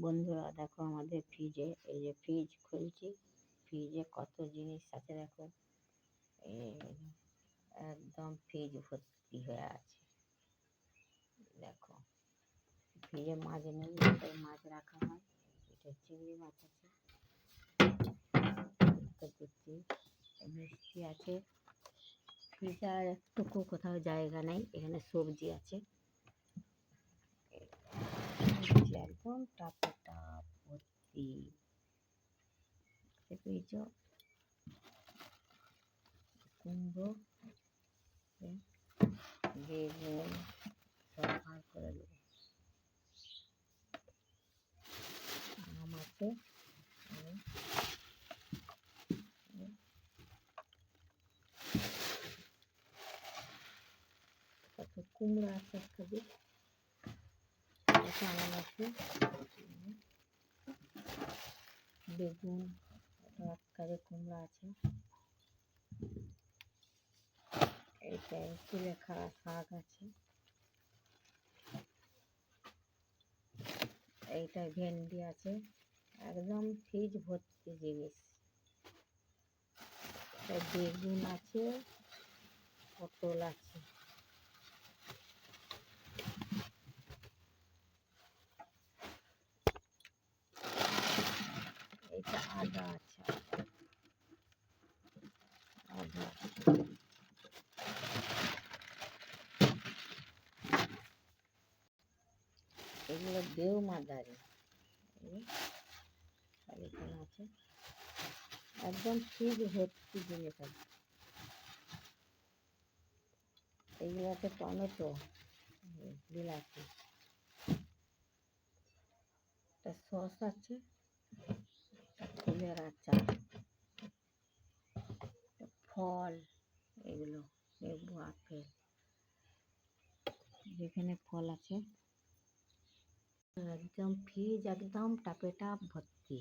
বন্ধুরা, দেখো আমাদের ফ্রিজে, এই যে ফ্রিজ খুলছি, ফ্রিজে কত জিনিস আছে দেখো। এই একদম ফ্রিজ ভর্তি হয়ে আছে। দেখো ফ্রিজে মাছ নেই, মাছ রাখা হয়। এটা চিংড়ি মাছ আছে, মিষ্টি আছে। ফ্রিজে আর একটুকু কোথাও জায়গা নেই। এখানে সবজি আছে, একদম টাপে টাপ ভর্তি। পেয়েছ কুমড়ো, বেগুন সব ভাগ করে দেবো। আম আছে, কত কুমড়ো আছে, একটা দিক আম আছে, বেগুন, একবারে কুমড়ো আছে। এইটা তুলে খাওয়া শাক আছে, এইটা ভেন্ডি আছে। একদম ফ্রিজ ভর্তি জিনিস। বেগুন আছে, পটল আছে, এইটা আদা আছে, আদা এগুলো দেও মাদারি এখানে আছে। একদম ফ্রিজ ভর্তি জিনিস আছে। এইগুলোতে টমেটো, বিলাতি, একটা সস আছে, ফুলের আচার, ফল, এগুলো লেবু, আপেল, যেখানে ফল আছে। একদম ফ্রিজ একদম টাপে টাপ ভর্তি।